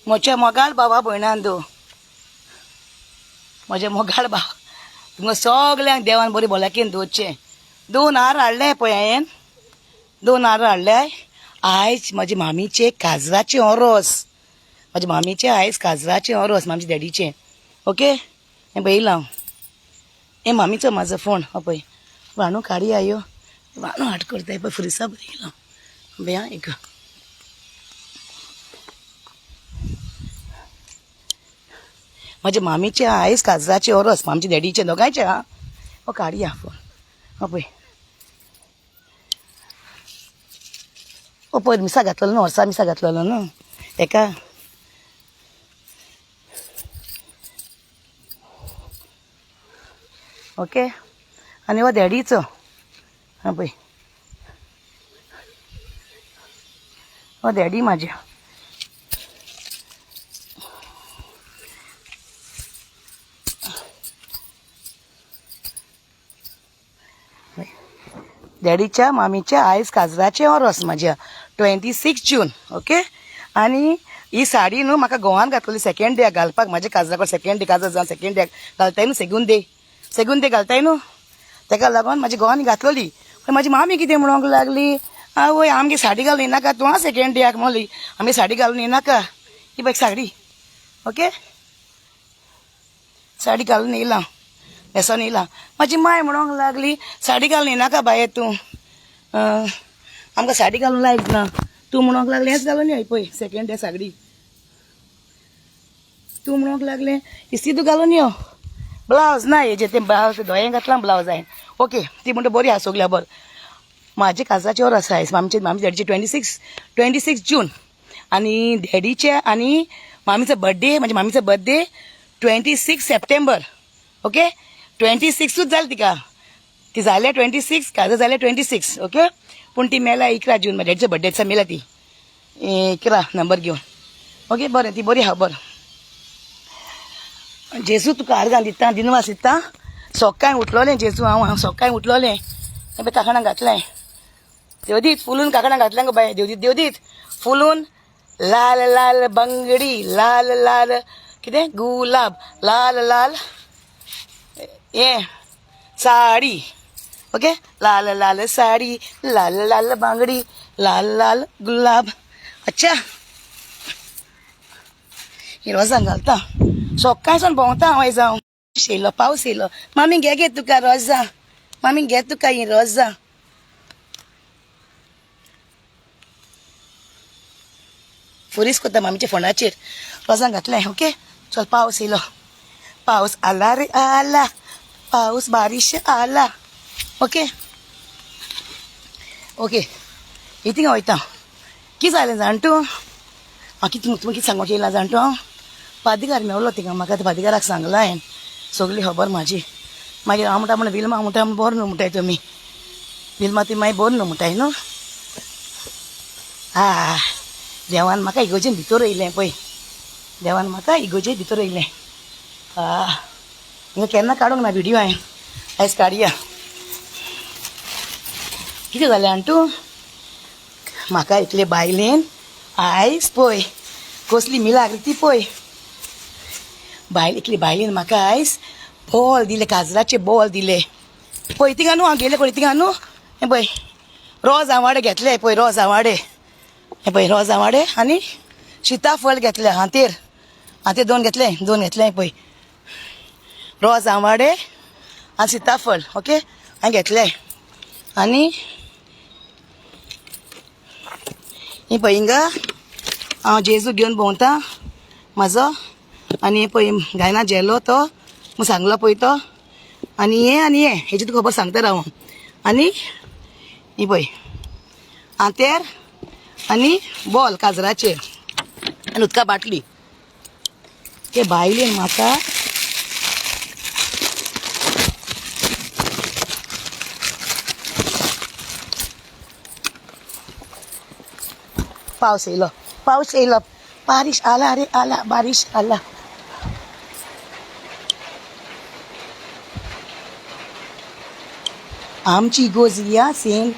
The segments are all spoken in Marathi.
म्हज्या मोगाळ भावा भयणांदो म्हज्या मोगाळ भाव तुमकां सगल्यांक देवान बरी भलायकेन दवरचें 2 हार हाडले पळय हांवें 2 हार हाडले आयज म्हाजे मामीचे काजराचें ओरोस म्हाज्या मामीचें आयज काजराचें ओरोस म्हाज्या डॅडीचें ओके हें पळयलां हें मामीचो म्हाजो फोन हो पळय वाणू काडी आयो वाणू हाड करताय पळय फ्रिसा बरी गेलो बे आं एक म्हाज्या मामीचें आयज काजराचें ओरोस आमच्या डॅडीचें दोगांयचें आं हो काडया फोन हो पळय हो पळय मिसा घातलेलो न्हू वर्सा मिसा घातलेलो न्हू हेका ओके आनी हो डॅडीचो हां पळय हो डॅडी म्हाज्या डॅडीच्या मामीच्या आयज काजराचें ओरोस म्हाज्या 26 जून ओके आनी ही साडी न्हू म्हाका घोवान घातलेली सेकंड डे घालपाक म्हाज्या काजराक सेकंड डे काजर जावन सेकंड डे घालताय न्हू सेगून डे घालताय न्हू ताका लागून म्हाज्या घोवान घातलेली पण म्हाजी मामी कितें म्हणूंक लागली आवय आमगे साडी घालून येनाका तूं आं सेकंड डेक म्हणली आमी साडी घालून येनाका ही पळय साडी ओके साडी घालून येयलां न्हेसोन येयलां म्हाजी माय म्हणूंक लागली साडी घालून येनाका बाये तूं आमकां साडी घालून लायक ना तूं म्हणूंक लागलें हेंच घालून यो पळय सेकंड डे साडी तूं म्हणूंक लागलें इस्ती तूं घालून यो ब्लावज ना हेजें तें ब्लावज दोयें घातलां ब्लावज हांवें ओके ती म्हणटा बरी आहा सगल्या बरें म्हाजे काजराचें ओरोस आयज आमचे डॅडीचें 26 जून आनी डॅडीचे आनी मामीचो बर्थडे म्हाज्या मामीचो बर्थडे 26 सप्टेंबर ओके 26च जालें तिका ती जाल्या 26 काजर जाल्या 26 ओके पूण ती मेला 11 जून म्हाज्या डॅडीच्या बर्थडे दिसा मेला ती 11 नंबर घेवन ओके बरें ती बरी आहा बरें जेजू तुका आर्गां दिता दिनवास दिता सोक्काय उठलोलें जेजू हांव सोक्काय उठलोलें हें पळय काकणां घातलें देवदीत फुलून काकणां घातलें गो बाय देवदीत फुलून लाल लाल बंगडी लाल लाल कितें गुलाब लाल लाल ये साडी ओके लाल लाल साडी लाल लाल बांगडी लाल लाल गुलाब अच्छा ही रोजां घालता सोक्कायसून भोंवता हांव आयज हांव येयलो पावस येयलो मामी घे तुका रोजां मामी घे तुका ही रोजां फुरीस कोत्ता मामीच्या फोनाचेर रोजां घातलें ओके चल पावस येयलो पावस आला रे आला पाऊस बारिश आला ओके ओके इथिंग वयता कितें जालें जाणटू हांव कितें तुमकां कितें सांगूंक येयलां जाणटू हांव पादिकार मेवलो थिंगा म्हाका त्या पादिकाराक सांगलां हांवें सगळी खबर म्हाजी मागीर हांव म्हणटा विल्मा म्हणटा बरो न्हू म्हणटाय तुमी विल्मा ती मागीर बरो न्हू म्हणटाय न्हू देवान म्हाका इगोजेन भितर येयलें पळय देवान म्हाका इगोजेन भितर येयलें हिंगा केन्ना काडूंक ना व्हिडियो हांवें आयज काडया कितें जालें आंटू म्हाका इतले बायलेन आयज पळय कसली मिलाग्री ती पळय इतली बायलेन म्हाका आयज बॉल दिले काजराचे बॉल दिले पळय थिंगा न्हू हांव गेलें पळय थिंगा न्हू हें पळय रोज आवाडे घेतले पळय रोज आवाडे हें पळय रोज आवाडे आनी सिताफळ घेतले हातेर 2 घेतले पळय रोज आवाडे आनी सिताफळ ओके हांवें घेतले आनी ही पळय हिंगा हांव जेजू घेवन भोंवता म्हाजो आनी हे पळय गायना जेलो तो म्हूण सांगलो पळय तो आनी हे हेची तुका खबर सांगता हांव आनी ही पळय हातेर आनी बॉल काजराचे आनी उदका बाटली ते बायलेन म्हाका पावस येयलो बारिश आला रे आला बारिश आला आमची इगोजी या Saint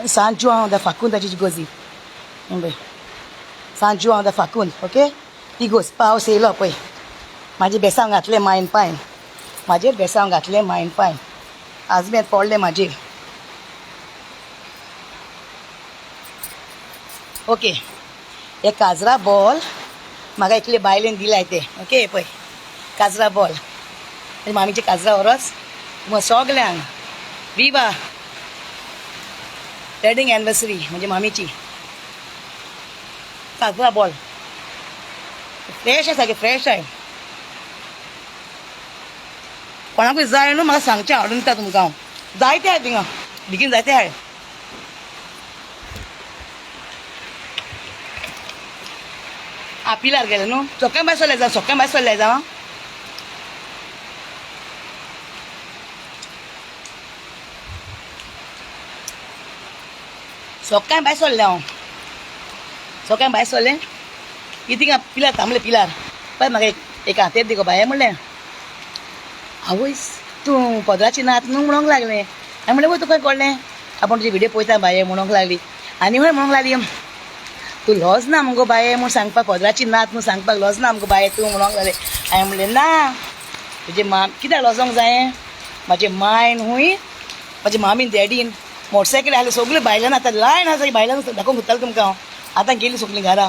San João da Facunda de Gozi. Vamos ver. San João da Facunda, ok? इगोस पावस येयलो पळय म्हाजे बेसांव घातले मायन पायन म्हाजेर बेसांव घातले मायन पायन आजमेर पडले म्हाजेर ओके हे काजरा बॉल म्हाका एकले बायलेन दिलाय ते ओके पळय काजरा बॉल म्हणजे मामीचे काजरा वरस मग सगल्यांक विवा वेडिंग एनिवर्सरी म्हणजे मामीची काजरा बॉल फ्रेश आहे सारखे फ्रेश आहे कोणाकूय जाय न्हू म्हाका सांगचें हाडून दिता तुमकां हांव जायते आहाय थिंगा बेगीन जायते आहाय पिलार गेले न्हू सोक्यान भायर सरले जावं सोक्यान भायर सरले हांव सोक्यान भायर सरलें की थिंगा पिलार थांबले पिलार पळय म्हाका एक हातेर दी गो बाये म्हणलें आवयस तूं पदराची नात न्हू म्हणूंक लागलें हांवें म्हणलें वय तुका कळ्ळें आपूण तुजी व्हिडियो पळयता बाये म्हणूंक लागली आनी हय म्हणूंक लागली तूं लॉज ना मुगो बाये म्हूण सांगपाक पदराची नात म्हूण सांगपाक लॉज ना मुगो बाये तूं म्हणूंक लागलें हांवें म्हणलें ना तुजे कित्याक लॉजोंक जायें म्हाजे मायन हूंय म्हाजे मामीन डॅडीन मोटरसायकल आहले सगल्यो बायलांनी आतां लायन आसा बायलांक दाखोवंक सोदतालें तुमकां हांव आतां गेलीं सगलीं घरा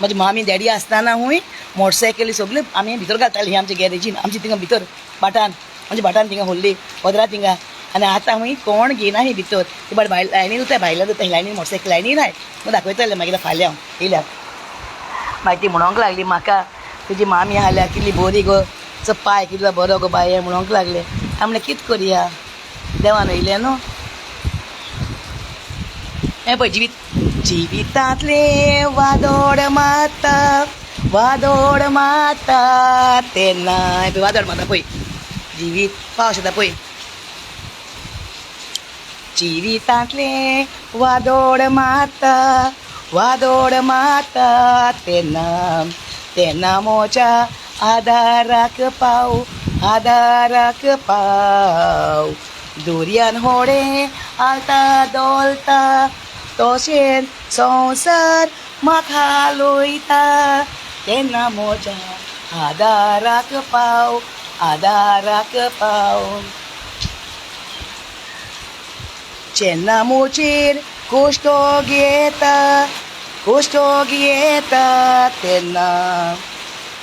म्हाजी मामी डॅडी आसतना हूंय मोटरसायकली सगल्यो आमी भितर घालतालीं आमच्या गॅरेजीन आमची थिंगा भितर भाटान म्हणजे भाटान थिंगा व्हडली पदरा थिंगा आनी आतां हूंय कोण घेयना ही भितर ती बट भायर लायनीन उरताय भायल्यान उरताय लायनीन मोटरसायकल लायनीन आहाय मग दाखयतालें मागीर फाल्यां येयल्यार मागीर ती म्हणोंक लागली म्हाका तुजी मामी आसल्यार कितली बरी गो चो पांय कितलो बरो गो बाये म्हणोंक लागले हांवें म्हणलें कितें करया देवान येयलें न्हू हें पळय जिवितांतले वादोड माता तेन्ना वादोड माता पळय जिवीत पावस येता पळय जिवितांतले वादोड माता तेन्ना मोच्या आदाराक पाव दोरयान होडे आलता दोलता तोशेन संवसार म्हाका लोयता तेन्ना मोच्या आदाराक पाव जेन्ना मोचेर कोश्टो घेता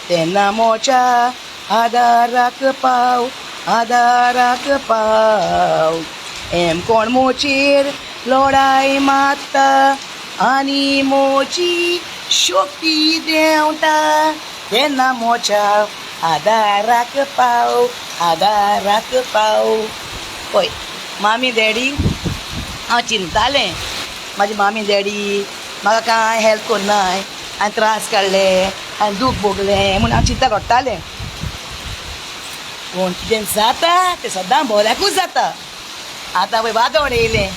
तेन्ना मोच्या आदाराक पाव एम कोण मोचेर लढाई मारता आनी मोची शक्ती देंवता तेन्ना मोच्या आदाराक पाव पळय मामी डॅडी हांव चिंतालें म्हाजी मामी डॅडी म्हाका कांय हेल्प करनाय हांवें त्रास काडले हांवें दूख भोगलें म्हूण हांव चिंता करतालें पूण कितें जाता तें सदां बऱ्याकूच जाता आतां पळय वादळ येयलें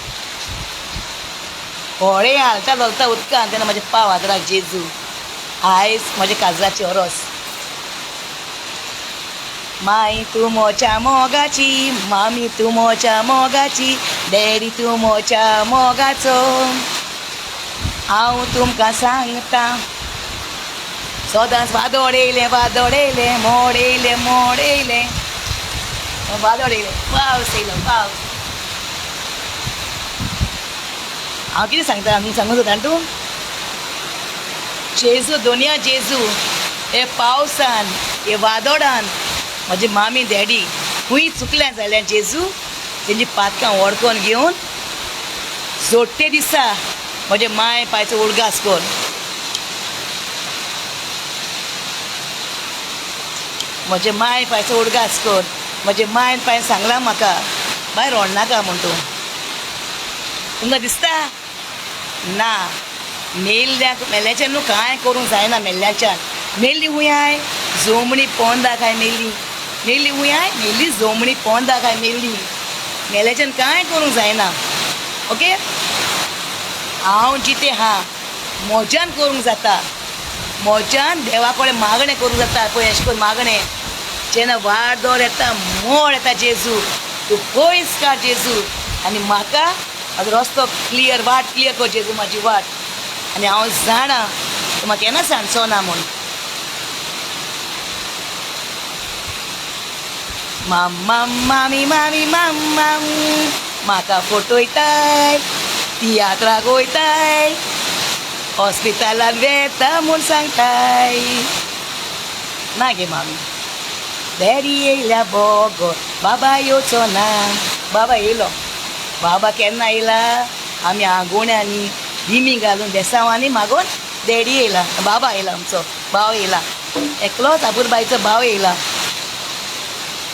व्हडें हालता चलता उदकान तेन्ना म्हाजे पाव आदाराक जेजू आयज म्हाजे काजराची अरोस माई तूं मोच्या मोगाची मामी तूं मोच्या मोगाची डॅडी तूं मोच्या मोगाचो हांव तुमकां सांगता सदांच वादळ येयलें मोड येयलें वादळ येयलें पावस येयलो पावस हांव कितें सांगता आमी सांगूंक सोदता तूं जेजू दोनया जेजू हे पावसान हे वादोडान म्हजे मामी डॅडी खूंय चुकलें जाल्यार जेजू तेंची पातकां वडकोन घेवन जोडटे दिसा म्हजे माय पायचो उडगास कर म्हजे माय पायचो उडगास कर म्हजे मायन पायन सांगलां म्हाका भायर रोडनाका म्हूण तूं तुमकां दिसता ना मेल्ल्याच्यान न्हू कांय करूंक जायना मेल्ल्याच्यान मेल्ली हुंयाय जोमणी पोंदा काय मेल्ली हुंयाय मेल्ली जोमणी पोंदा काय मेल्ल्याच्यान कांय करूंक जायना ओके हांव जिते हा मोज्यान करूंक जाता मोज्यान देवा कडेन मागणें करूंक जाता पळय अशें करून मागणें जेन्ना वादळ येता मोड येता जेजू तूं पयस काड जेजू आनी म्हाका म्हाजो रस्तो क्लियर वाट क्लियर कर जेजू म्हाजी वाट आनी हांव जाणा तूं म्हाका केन्ना सांगचो ना म्हूण मम्मा मामी मामी मम्मा म्हाका फटयताय तियात्राक वयताय हॉस्पिटलान वेता म्हूण सांगताय ना गे मामी डॅडी येयल्या बोगो बाबा येवचो ना बाबा येयलो बाबा केन्ना येयला आमी आंगोण्यांनी दिमी घालून बेसांवांनी मागून डॅडी येयला बाबा येयला आमचो भाव येयला एकलोच आपुरबाईचो भाव येयला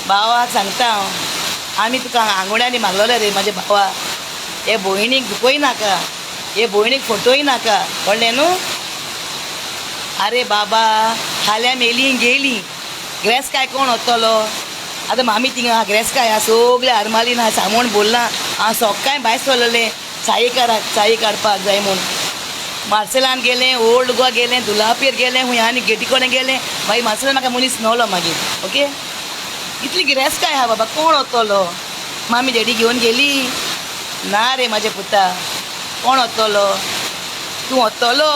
भावाक सांगता हांव आमी तुका आंगोण्यांनी मागलोले रे म्हाज्या भावा हे भयणीक दुखय नाका हे भयणीक फटोय नाका कळ्ळें न्हू आरे बाबा हाल्या मेली गेली ग्रेस काय कोण वतलो आतां मामी थिंगा ग्रेस काय हा सगळे आरमालीन हा सामोण बोल्ला हांव सोक्काय भायर सरलेलें चाये काडपाक जाय म्हूण मार्सेलान गेलें ओल्ड गोवा गेलें दुलापेर गेलें खूंय आनी गेटी कडेन गेलें मागीर मार्सेलान म्हाका मनीस मेवलो मागीर ओके इतली ग्रेस काय हा बाबा कोण वतलो मामी डॅडी घेवन गेली ना रे म्हाजे पुता कोण वतलो तूं वतलो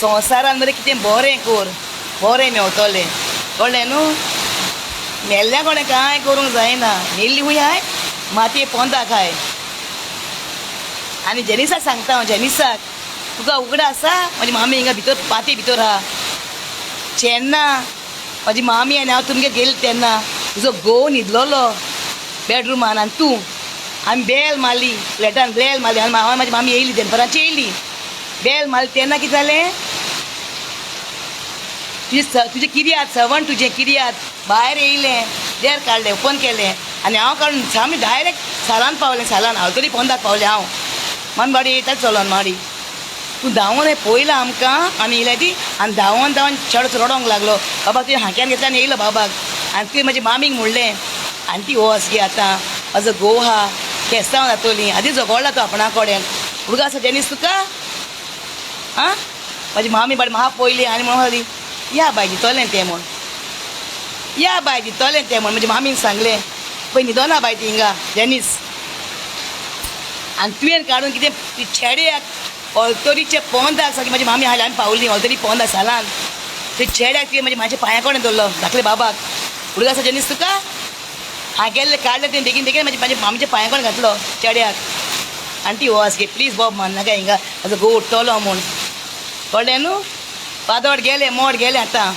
संवसारान मरे कितें बरें कर बरें मेवतलें कळ्ळें न्हू मेल्ल्या कोणें कांय करूंक जायना मेल्ली खूंय हाय मातये पोंदाक हाय आनी जेनिसाक सांगता हांव जेनिसाक तुका उगडा आसा म्हाजी मामी हिंगा भितर पाती भितर आहा जेन्ना म्हाजी मामी आनी हांव तुमगेर गेली तेन्ना तुजो घोव न्हिदलोलो बेडरुमान आनी तूं आमी बेल मारली फ्लॅटान बेल मारली आनी हांव म्हाजी मामी येयली दनपाराची येयली बेल मारली तेन्ना कितें जालें तुजें किर्यात सवण तुजें किर्यात भायर येयलें देर काडलें ओपन केलें आनी हांव काडून सामी डायरेक्ट सालान पावलें सालान हांव तरी पोंदाक पावलें हांव मामी बाडी येता चलोन माडी तूं धांवून हें पळयलां आमकां आमी येयल्या ती आनी धांवून धांवून चेडो रडोंक लागलो बाबा तुवें हांक्यान घेतलें आनी येयलो बाबाक आनी तुवें म्हाजी मामीक म्हणलें आनी ती वस गे आतां म्हजो घोव आहा केंसांव जातलीं आदी झगडला तो आपणा कडेन भुरगो आसा जेनीस तुका आं म्हाजी मामी बाडी म्हाका पयली आनी म्हणली या बाय दितोलें तें म्हूण या बाय दितोलें तें म्हूण म्हज्या मामीन सांगलें पळय न्हिदोना बाय ती हिंगा जेनीस आनी तुवें काडून कितें चेड्याक ऑल्तरीचे पोंदाक सारकी म्हाजी मामी हाली आमी पावली ऑल्तरी पोंदा सालान ते चेड्याक तुवें म्हाज्या पांया कडेन दवरलो धाकले बाबाक भुरगो आसा जेनीस तुका हांव गेल्लें काडलें तें बेगीन बेगीन म्हाज्या मामीच्या पांया कडेन घातलो चेड्याक आनी ती वस गे प्लीज बॉब माननाका हिंगा म्हजो घोव उठ्ठलो म्हूण कळ्ळें न्हू पादोड गेले मोड गेले आतां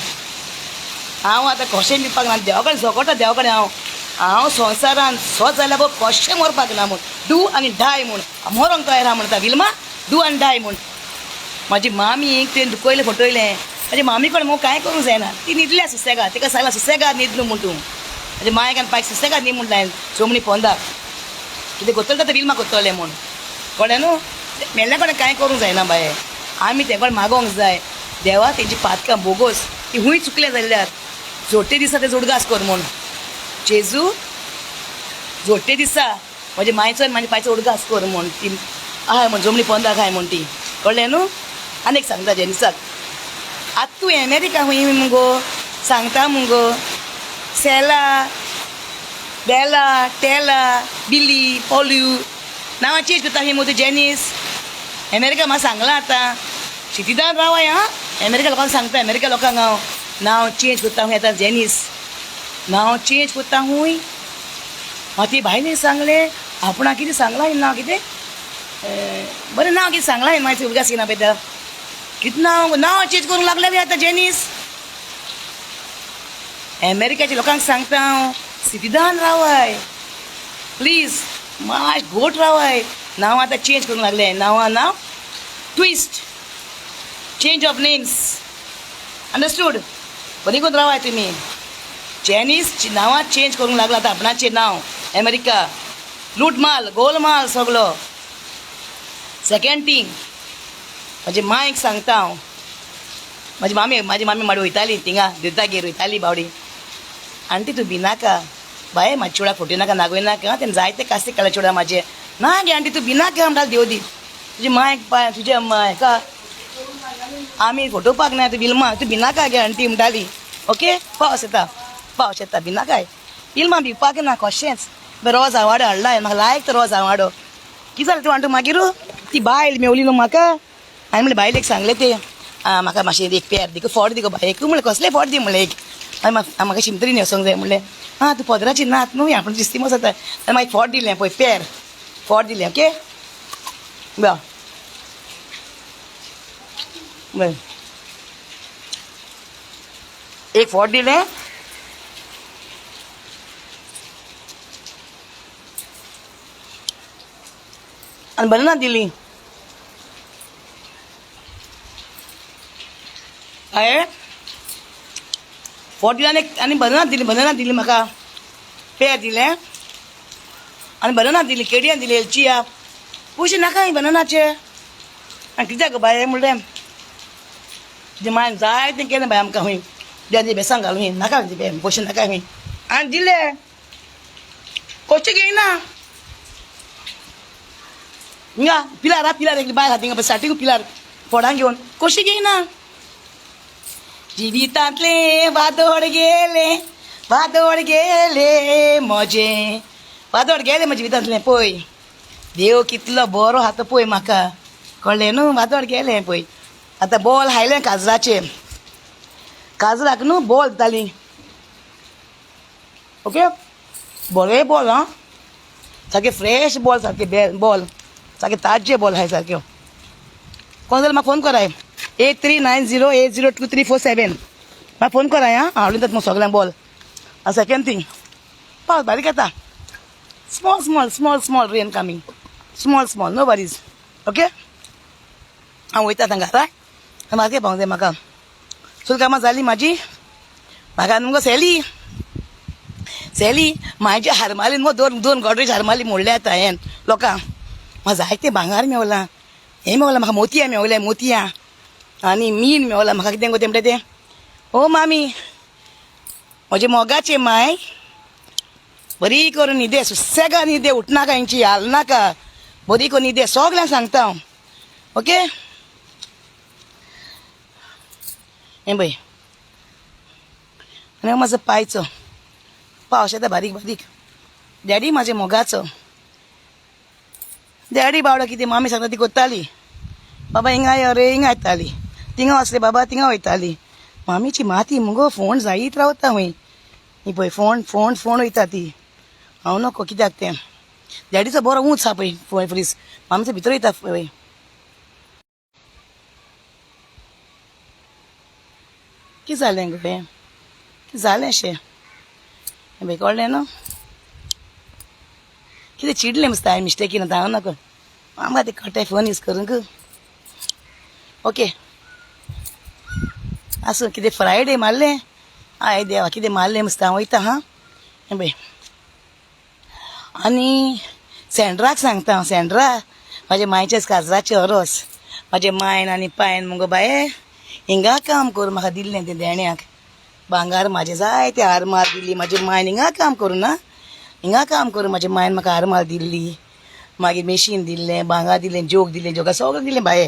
हांव आतां कशें दिवपाक ना देवा कडेन झगडटा देवा कडेन हांव संवसारान सोच जाल्यार गो कशें मरपाक ना म्हूण डू आनी डाय म्हूण मरोंक तयार आहा म्हणटा विल्मा डू आनी डाय म्हूण म्हाजी मामीक तुवें दुखयलें फटयलें म्हाज्या मामी कडेन मगो कांय करूंक जायना ती न्हिदल्या सुसेगाद तिका सांगलां सुसेगाद न्हिद न्हू म्हूण तूं म्हाज्या मायक आनी पायक सुसेगाद न्ही म्हणलें सोमणी पोंदाक कितें कोत्तलें तर विल्मा कोत्तलें म्हूण कळ्ळें न्हू मेल्ल्या कडेन कांय करूंक जायना बाये आमी तें कडेन मागोंक जाय देवा तेंची पातकां बोगोस ती हूंय चुकलें जाल्यार जोडटे दिसा ते जोडगास कर म्हूण जेजू जोडटे दिसा म्हजे मायचो आनी म्हाज्या पायचो उडगास कर म्हूण ती आहाय म्हूण जमणी पोंदाक आहाय म्हूण ती कळ्ळें न्हू आनीक सांगता जेनिसाक आतां तूं अमेरिका हूंय मुगो सांगता मुगो सेला बेला टेला बिली पोल्यू नांवां चेंज करता ही मुगो जेनीस अमेरिका म्हाका सांगलां आतां सिटीदान रावाय आं अमेरिका लोकांक सांगता अमेरिका लोकांक हांव नांव चेंज करता हूंय आतां जेनीस नांव चेंज करता हूंय म्हाका ती भायलें सांगलें आपणा कितें सांगलां नांव कितें बरें नांव कितें सांगलां हांवें मागीर उगाच येना पळय कितें नांव चेंज करूंक लागलें बी आतां जेनीस अमेरिकाच्या लोकांक सांगता हांव सिटीदान रावाय प्लीज मातशें घोट रावाय नांव आतां चेंज करूंक लागलें नांव twist change of names understood बरी करून रावाय तुमी जेनीस नांवां चेंज करूंक लागला आतां आपणाचें नांव अमेरिका लूटमाल गोलमाल सगळो सेकेंड थिंग म्हाजे मायक सांगता हांव म्हाजी मामी माडी वयताली थिंगा दितागेर वयताली बावडी आंटी तूं भिनाका बाये म्हाजे चेडा फुटी नाका नागोय नाका तें जायते कास्ते काडले चेडा म्हाजे ना गे आंटी तूं भिनाका म्हणटा देव दी तुजे मायक पाय तुजे हेका आमी फटोवपाक ना तूं विल्मा तूं भिनाका गे आंटी म्हणटाली ओके पावस येता भिनाकाय विल्मा भिवपाक ना कशेंच रोज आवाडो हाडला म्हाका लायक तो रोज आवाडो कितें जालें तूं आंटू मागीर ती बायल मेवली न्हू म्हाका हांवें म्हणलें बायलेक सांगलें ते म्हाका मातशें एक पेर दी फोड दी गो बायक म्हणलें कसलें फोड दी म्हणलें एक म्हाका शिमतरीन वचोंक जाय म्हणलें तूं पदराची नात न्हू आपण दिसती मो जाता आनी मागीर फोड दिलें पळय पेर फोड दिलें ओके बरें एक फोड दिलें आनी बनाना दिली हांवें फोड दिलें आनी बनाना दिली म्हाका पेर दिलें आनी बनाना दिली केडयां दिली एलचिया पयशे नाका बनानाचे आनी कित्याक गो बाय म्हणलें जे मायन जाय तें केलें बाय आमकां हूंय देदी बेसांग घालूं हूंय नाका पयशे नाका हूंय आनी दिले कशें घेयना हिंगा पिलार एक बाय हाती साटी पिलार फोडांक घेवन कशें घेयना जिवितांतले वादोड गेले म्हजें वादोड गेलें म्हज्या जिवितांतलें पळय देव कितलो बरो आहा तो पळय म्हाका कळ्ळें न्हू वादोड गेलें पळय आतां बॉल हायलें काजराक न्हू बॉल दितालीं ओके बरे बॉल आं सारके फ्रेश बॉल सारके बॉल सारके ताज्जे बॉल आहाय सारक्यो कोण जाल्यार म्हाका फोन कराय 8390802347 म्हाका फोन कराय आं हांव दितात मग सगळ्यांक बॉल आनी सेकेंड थिंग पावस बारीक येता small rain coming small no worries okay हांव वयता आतां घरा मार्केट पावूंक जाय म्हाका सो कामां जाली म्हाजी म्हाका मुगो सेली म्हाजे हारमालीन मगो दोन गॉड्रेज हारमाली मोडले आतां हांवें लोकांक म्हाका जायते भांगार मेवलां हें मेवलां म्हाका मोतयां आनी मीन मेवलां म्हाका कितें गो तें म्हणटा तें ओ मामी म्हजे मोगाचें माय बरी करून न्हिदे सुसेगा न्हिदे उठनाका हेंची हालनाका बरी करून न्हिदे सगळ्यांक सांगता हांव ओके हें पळय आनी म्हाजो पांयचो पावस येता बारीक डॅडी म्हाजे मोगाचो डॅडी बावडो कितें मामी सांगता ती कोत्ताली बाबा हिंगा यो रे हिंगा येताली थिंगा वचले बाबा थिंगा वयताली मामीची माती मुगो फोन जायत रावता हूंय ही पळय फोन वयता ती हांव नको कित्याक तें डॅडीचो बरो ऊंच आहा पळय फ्रीज मामीचो भितर वयता पळय कितें जालें गो हें कितें जालें अशें हें कळ्ळें न्हू कितें चिडलें मस्त हांवें मिस्टेकीन आतां हांव नको आमकां ते कट्टे फोन यूज करूंक ओके आसूं कितें फ्रायडे मारलें आय देवा कितें मारलें मस्त हांव वयता हां हें पळय आनी सँड्राक सांगता हांव सँड्रा म्हाजे मायचे काजराचे अरोस म्हाजे मायन आनी पायन मुगो बाये हिंगा काम करून म्हाका दिल्लें तें देण्याक भांगार म्हाजे जायते हारमाल दिली म्हाजे मायन हिंगा काम करून ना हिंगा काम करून म्हाजे मायन म्हाका हारमाल दिल्ली मागीर मेशीन दिल्लें भांगार दिल्लें जोग दिल्लें जोगा सगळें दिलें बाये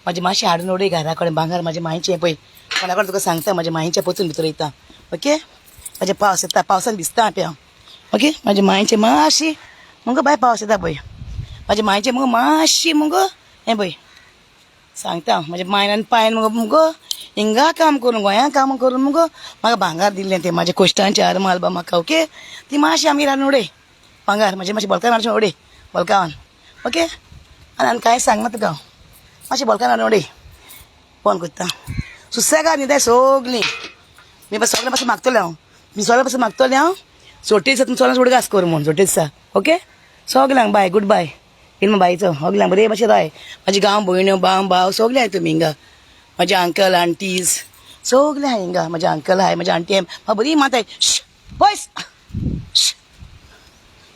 म्हाजे मातशें हाडून उडय घरा कडेन भांगार म्हाजे मायचें पळय कोणा कडेन तुका सांगता म्हाजे मायचें पचून भितर वयता ओके म्हाजे पावस येता पावसान भिजता हांव ओके म्हाजे मायचें मातशी मुगो बाय पावस येता पळय म्हाजे मायचें मुगो मातशी मुगो हें पळय सांगता हांव म्हाजे मायन आनी पायन मुगो हिंगा काम करून गोंया काम करून मुगो म्हाका भांगार दिल्लें तें म्हाजे कोश्टांचें हारमाल बा म्हाका ओके ती मातशी आमी हाडून उडय भांगार म्हाजे मातशें बॉलकान मातशें उडय बॉलकान ओके आनी कांय सांगना तुका हांव मातशें बॉलकान हाडून उडय फोन करता सुसेगाद न्हिदाय सगलीं मी बस सगळें पासून मागतलें हांव मी सगळें पासून मागतलें हांव सोटे दिसा तुमी सगळ्यांक उडगास कर म्हूण सोटे दिसा ओके सगल्यांक बाय गूड बाय इल्म बायचो सगल्यांक बरें मातशें राय म्हाजी गांव भयण्यो भाव सगळे आहाय तुमी हिंगा म्हाजे अंकल आंटीज सगळे आहाय हिंगा म्हाजे अंकल आहाय म्हाजे आंटी म्हाका बरी माताय पयस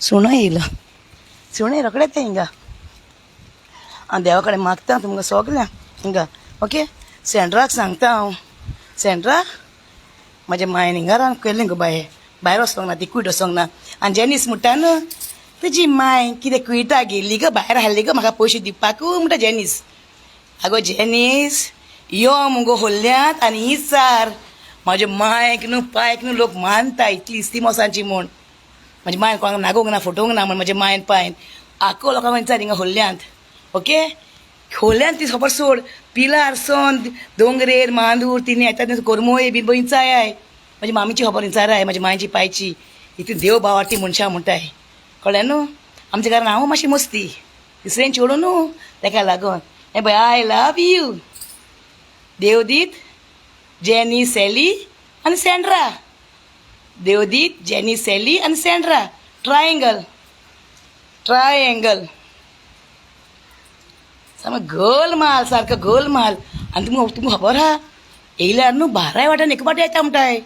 सुणो येयलो सुणें रोखडें तें हिंगा हांव देवा कडेन मागता तुमकां सगल्यांक हिंगा ओके सँड्राक सांगता हांव सँड्रा म्हाजे मायन हिंगा रावन केल्लें गो बाये भायर वचोंक ना ती कूट वचोंक ना आनी जेनीस म्हणटा न्हू तुजी माय कितें कुयटा गेल्ली गो भायर हाडली गो म्हाका पयशे दिवपाकू म्हणटा जेनीस आगो जेनीस यो मुगो होल्ल्यांत आनी इचार म्हाजे मायक न्हू पायक न्हू लोक मानता इतली इस्तिमोसांची म्हूण म्हाजे मायन कोणाक नागोंक ना फटोवंक ना म्हण म्हाजे मायन पायन आख्खो लोकांक विचार हिंगा होल्ल्यांत ओके खोल्यान ती खबर सोड पिलार सोन दोंगरेर मांदूर तिने येतात कोरमोय बीन इंचाय आहे माझी मामीची खबर इंचार आहे माझी मायची पायची इतून देव भावाटी मनशां म्हणटाय कळ्ळें न्हू आमच्या घरान हांव मातशी मस्ती दुसऱ्यान चोडूं न्हू ताका लागून हे पळय आय लव यू देवदीत जेनी सॅली आनी सँड्रा देवदीत जेनी सॅली आनी सँड्रा ट्रायंगल सामको गोलमाल सारको गोलमाल आनी तुमकां खबर आहा येयल्यार न्हू बाराय वाट्यान एक वाटे येता म्हणटाय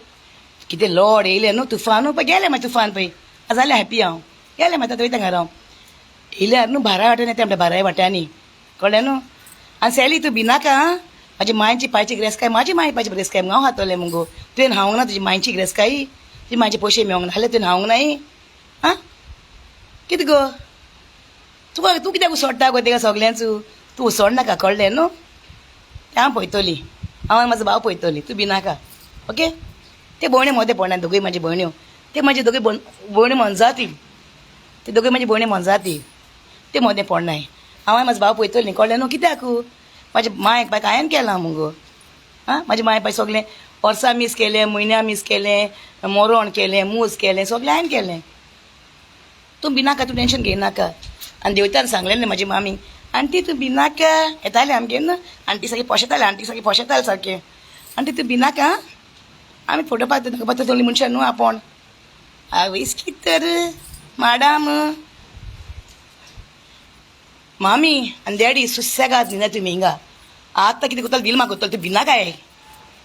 कितें लॉड येयले न्हू तुफान पळय गेलें मागीर तुफान पळय जालें हॅपी हांव गेलें मागीर आतां वयता घरा हांव येयल्यार न्हू बाराय वाट्यान येता म्हणटा बाराय वाट्यांनी कळ्ळें न्हू आनी सॅली तूं भिनाका आं म्हाजी मांयची पांयची गिरेस्काय म्हाजी मांय पांयची गिरेस्काय हांव हातोलें मुगो तुवें हांवूंक ना तुजी मांयची गिरेस्काय तुजी म्हाजे पयशे मेळोंक ना जाल्यार तुवें हांवूंक नाय आं कितें गो तुका तूं कित्याक उसोडटा गो तेका सगल्यांच तूं उसोड नाका कळ्ळें न्हू तें हांव पळयतली हांव आनी म्हाजो भाव पळयतली तूं भिनाका ओके ते भयण्यो मोदें पडना दोगूय म्हाजी भयण्यो ते म्हाजी दोगूय भयण्यो मनजाती ते दोगूय म्हाजी भयण्यो मनजाती ते मोदें पडनाय हांव आनी म्हाजो भाव पळयतली न्ही कळ्ळें न्हू कित्याक म्हाजे मांयक बाय हांवें केलां मुगो आं म्हाजी मांय बाय सगलें वर्सां मीस केलें म्हयन्या मीस केलें मोरोण केलें मूस केलें सगलें हांवें केलें तूं भिनाका तूं टेंशन घेयनाका आनी देवतान सांगलेलें म्हाजी मामी आंटी तूं भिनाका येतालें आमगेर न्हू आंटी सारकी पोशेतालें आंटी सारकी पोशेतालें सारकें आंटी तूं भिनाका आमी फोटो पावता तोली मनशां न्हू आपूण आवयस कितें तर मॅडम मामी आनी डॅडी सुसेगाद न्ही ना तुमी हिंगा आतां कितें करतलो बिल मागतलो तूं भिनाकाय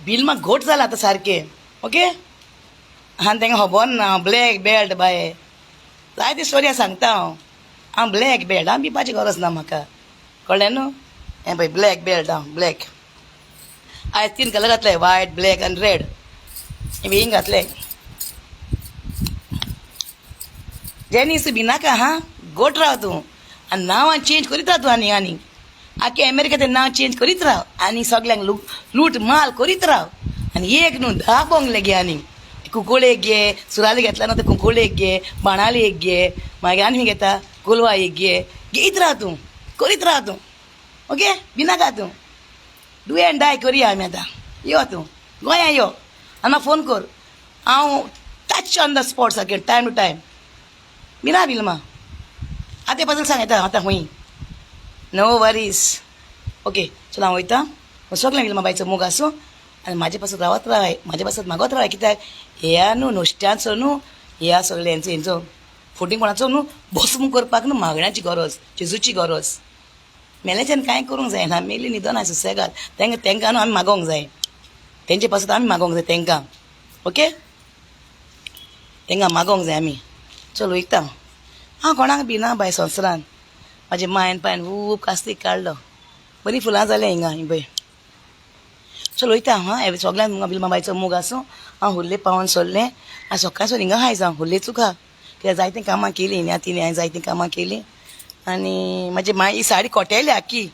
बिल माग घोट जालां आतां सारकें ओके आनी तांकां खबर ना ब्लॅक बेल्ट बाय जायती स्टोरी सांगता हांव ब्लॅक बेल्ट हांव भिवपाची गरज ना म्हाका कळ्ळें न्हू हें पळय ब्लॅक बेल्ट हांव ब्लॅक आयज 3 कलर घातले व्हायट ब्लॅक आनी रेड हिंग घातले जेनीस तूं भिनाका हां गोट राव तूं आनी नांवां चेंज करीत राव तूं आनी आख्खे अमेरिकेचें नांव चेंज करीत राव आनी सगल्यांक लूट माल करीत राव आनी एक न्हू 10 बोंगले घे आनी कुंकोळेक घे सुराले घेतला न्हू ते कुंकोळेक घे बाणाले एक घे मागीर आनी खंय घेता कोलवा एक घे घेयत राव तूं करीत राव तूं ओके भिनाका तूं डू एंड डाय करया आमी आतां यो तूं गोंया यो आनी म्हाका फोन कर हांव टच ऑन द स्पॉट सारकें टायम टू टायम भिना बिलमा आतां पासून सांगता आतां खूंय नो वरीस ओके चल हांव वयता सगळें बिलमा बायचो मोग आसूं आनी म्हाजे पासून रावत रावाय म्हाजे पासून मागत रावाय कित्याक ह्या न्हू नुस्त्यांचो न्हू ह्या सगळ्या हेंचो फोटिंगपणाचो न्हू भस्म करपाक न्हू मागण्याची गरज जेजूची गरज मेल्याच्यान कांय करूंक जायना मेली न्हिदोन आय सुसेगाद तांकां न्हू आमी मागोंक जाय तेंचे पासून आमी मागोंक जाय तांकां ओके तांकां मागोंक जाय आमी चल वयता हांव कोणाक भिना बाय संवसारान म्हाजे मायन पायन खूब कास्तीक काडलो बरीं फुलां जाल्या हिंगा ही पळय चल वयता हां हे सगळ्यांक मुगा बिलमा बायचो मोग आसूं हांव हुल्ले पावोन सोडलें आनी सकाळचो हिंगा हाय जावं हुल्लेचूच खा कित्याक जायतीं कामां केलीं न्ही तिणें हांवें जायतीं कामां केलीं आनी म्हाजी माय ही साडी कोटेली आख्खी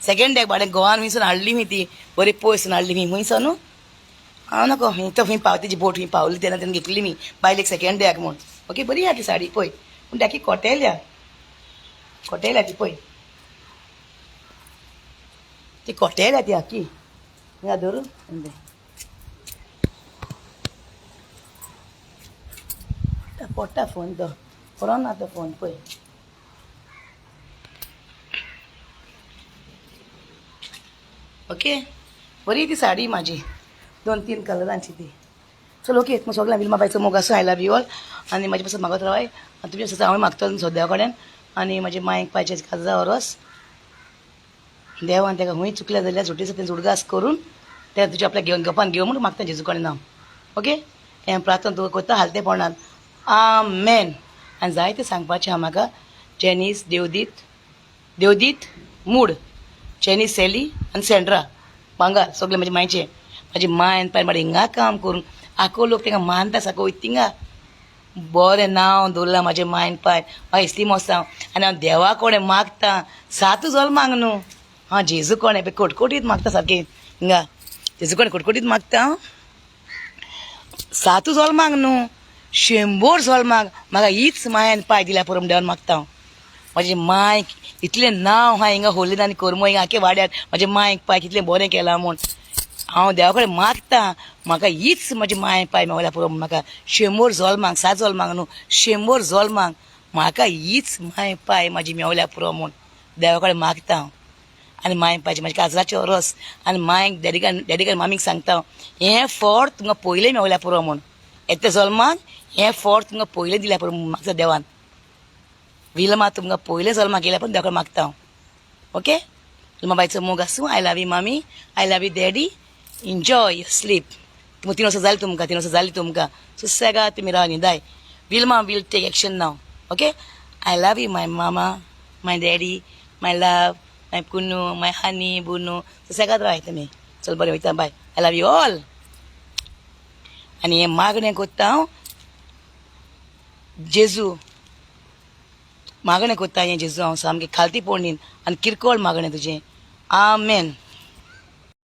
सेकेंड डॅक बाडें गोवान खंयसून हाडली मी ती बरी पयसून हाडली मी खंयसून न्हू हांव नाको तो खंय पावतेची बोट खंय पावली तेन्ना घेतली मी बायलेक सेकेंड डॅक म्हूण ओके बरी आहा ती साडी पळय पूण ताकी कोटेल्या ती पळय ती कोटेल्या ती आख्खी या धरू पोट्टा फोन तो बरो ना तो फोन पळय ओके बरी ती साडी म्हाजी 2-3 कलरांची ती चल ओके मग सगळ्यां बिलमा बायचो मोग आसूं आय लव यू ऑल आनी म्हाजे पासून मागत रावाय आनी तुमचे पासून हांव मागतलो सद्या कडेन आनी म्हाजे मांयक पायचे काजा वरोस देवान ताका खंय चुकल्या जाल्यार सुटी तें उडगास करून ते तुजे आपल्या घेवन गपान घेवन म्हणून मागता जेजू कडेन हांव ओके हें प्रार्थना तुका करता हालते पडनात आमेन आनी जायतें सांगपाचें आहा म्हाका जेनीस देवदीत मूड जेनीस सॅली आनी सँड्रा भांगार सगळे म्हाजे मांयचे म्हाजी माय आनी पाय म्हाका हिंगा काम करून आख्खो लोक तांकां मानता सारको वयता थिंगा बरें नांव दवरलां म्हाजें मायन पाय म्हाका इसली मोस्तां आनी हांव देवा कोणें मागतां 7 जल्मांक न्हू हांव जेजू कोणें पळय कोटकोटीत मागता सारकें हिंगा जेजू कोणें कोटकोटीत मागता 7 जल्मांक न्हू 100 जल्मांक म्हाका हीच मायन पाय दिल्या पुरो देवान मागता हांव म्हाजे मायक इतलें नांव हांवें हिंगा होलीन आनी करमो हिंगा आख्या वाड्यार म्हाजे मायक पाय कितलें बरें केलां म्हूण हांव देवा कडेन मागतां म्हाका हीच म्हाजी माय पाय मेवल्या पुरो म्हाका 100 जल्मांक 7 जल्मांक न्हू 100 जल्मांक म्हाका हीच माय पाय म्हाजी मेवल्या पुरो म्हूण देवा कडेन मागतां हांव आनी माय पायचे म्हाजे काजराचे रस आनी मायक डॅडीक मामीक सांगता हें फळ तुमकां पयलें मेवल्या पुरो म्हूण येत्या जल्माक हें फळ तुमकां पयलें दिल्या पुरो म्हूण मागता देवान विलमा तुमकां पयलें जल्माक गेल्या पण देवा कडेन मागता हांव ओके विलमा बायचो मोग आसूं आय लव यू मामी I love you daddy enjoy your sleep 3 वर्सां जालीं तुमकां 3 वर्सां जालीं तुमकां सुसेगाद तुमी राव न्हिदाय विलमा वील टेक एक्शन नाव okay I love you my mama my daddy माय लव माय कुन्नू माय हनी बुनू सुसेगाद राव तुमी चल बरें वयता bye I love you all आनी हें मागणें कोत्ता हांव जेजू मागणें कोत्ता हें जेजू हांव सामकें खालती पोडणीन आनी किरकोळ मागणें तुजें आमेन